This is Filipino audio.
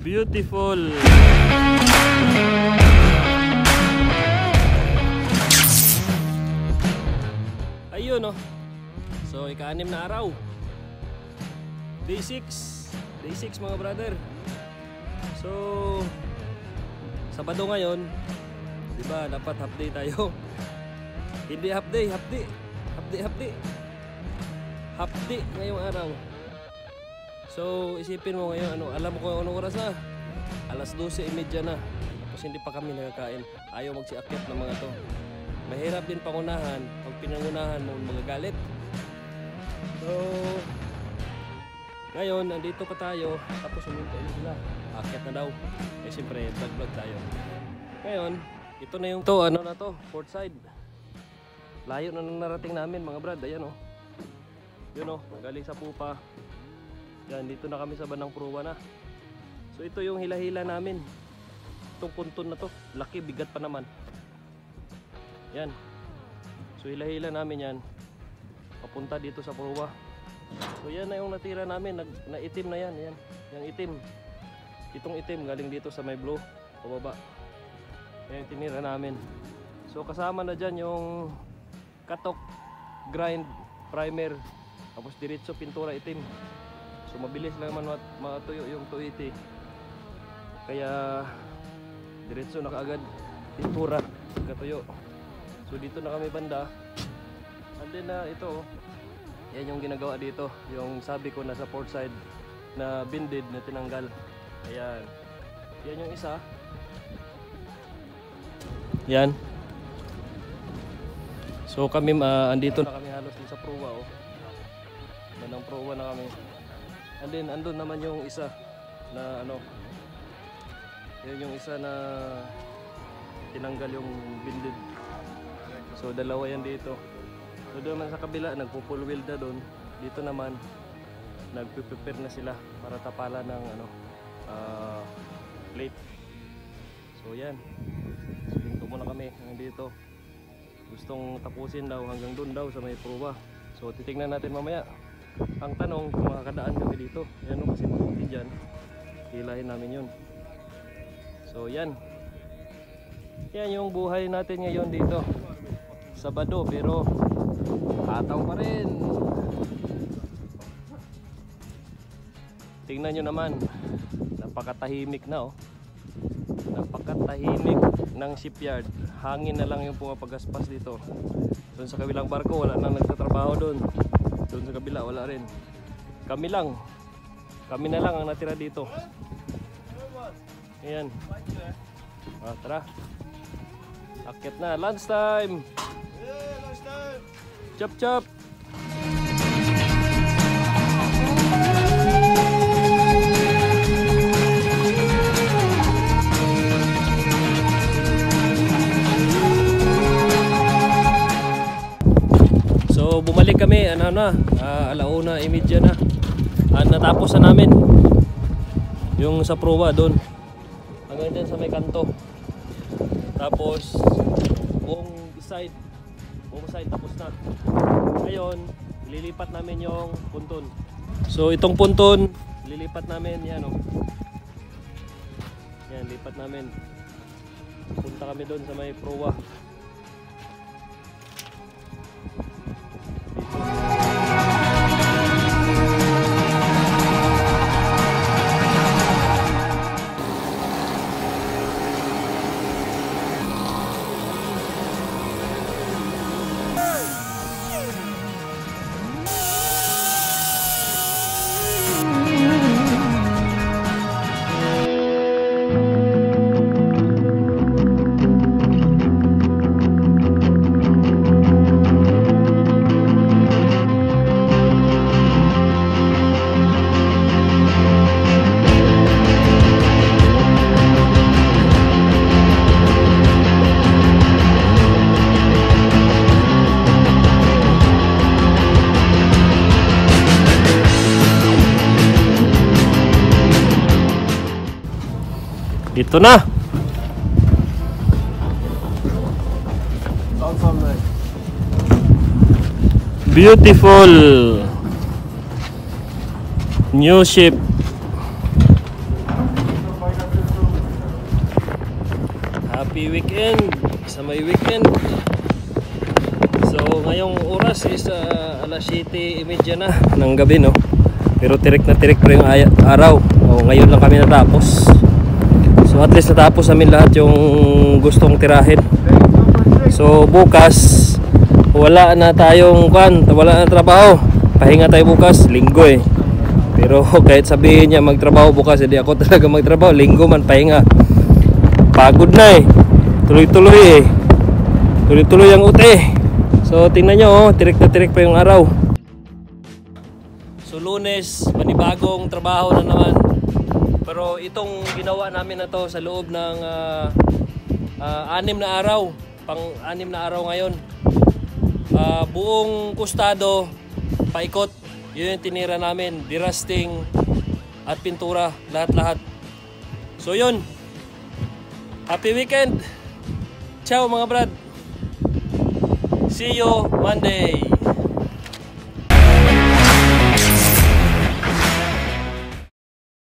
Beautiful. Ayun oh. So ika-6 na araw. Day 6. Day 6 mga brother. So Sabado ngayon, di ba? Dapat half day tayo. Hindi half day, half day. Half day, half day. Half day ngayong araw. So isipin mo ngayon, alam mo kung anong oras na? Alas 12:30 na. Tapos hindi pa kami nakakain. Ayaw magsiakyat ng mga to. Mahirap din pangunahan. Pag pinangunahan mo, magagalit. So ngayon, nandito pa tayo. Tapos umintay na sila. Akyat na daw. Eh siyempre, vlog tayo. Ngayon, ito na yung to, ano na to, port side. Layo na nang narating namin mga brad. Ayan o. Yun o, galing sa Pupa. Yan, dito na kami sa bandang Pruwa na. So ito yung hila-hila namin. Itong punton na to, laki, bigat pa naman. Yan. So hila-hila namin yan. Papunta dito sa Pruwa. So yan na yung natira namin, naitim na yan, yan. Yung itim. Itong itim galing dito sa may blue, pababa. Yan yung tinira namin. So kasama na dyan yung katok, grind, primer, tapos diretso pintura itim. So mabilis lang naman matuyo yung 280. Kaya diretso na kaagad pintura, katuyo. So dito na kami banda. And then ito, yan yung ginagawa dito. Yung sabi ko nasa port side na binded na tinanggal. Ayan. Yan yung isa. Yan. So kami andito na kami halos din sa Pruwa oh. Bandang Pruwa na kami. And then andun naman yung isa na ano. Yan yung isa na tinanggal yung binded. So dalawa yan dito. So doon naman sa kabila nagpo-full weld na doon. Dito naman nagpe-prepare na sila para tapalan ng ano plate. So yan. So dito muna kami dito. Gustong tapusin daw hanggang doon daw sa may Pruwa. So titingnan natin mamaya. Ang tanong kung makakadaan kami dito. Yan o kasi mabuti dyan. Hilahin namin yun. So yan. Yan yung buhay natin ngayon dito. Sabado pero ataw pa rin. Tingnan nyo naman. Napakatahimik na oh. Napakatahimik ng shipyard. Hangin na lang yung pumapagaspas dito. Doon sa kabilang barko wala nang nagtatrabaho doon. Doon sa kabila wala rin. Kami lang. Kami na lang ang natira dito. Ayan. Tara. Akyat na. Lunch time. Chop chop. So bumalik kami alauna 1:30 na. Natapos na namin yung sa Pruwa doon. Hanggang dyan sa may kanto. Tapos buong side tapos na. Ngayon lilipat namin yung punton. So itong punton lilipat namin yan oh. Yan lipat namin. Punta kami doon sa may Pruwa. Ito na. Beautiful new ship. Happy weekend sa may weekend. So ngayong oras is alas 7:30 na ng gabi, no? Pero tirik na tirik pa yung araw. Ngayon lang kami natapos. So at least natapos namin lahat yung gustong tirahin. So bukas wala na tayong wala na trabaho. Pahinga tayo bukas, linggo eh. Pero kahit sabihin niya magtrabaho bukas, hindi ako talaga magtrabaho. Linggo man, pahinga. Pagod na eh. Tuloy-tuloy eh. Tuloy-tuloy ang ute. So tingnan nyo, oh, tirik na tirik pa yung araw. So Lunes, panibagong trabaho na naman. Pero itong ginawa namin na to sa loob ng 6 na araw. Pang-6 na araw ngayon. Buong kustado, paikot. Yun yung tinira namin. Dirusting at pintura. Lahat-lahat. So yun. Happy weekend. Ciao mga brad. See you Monday.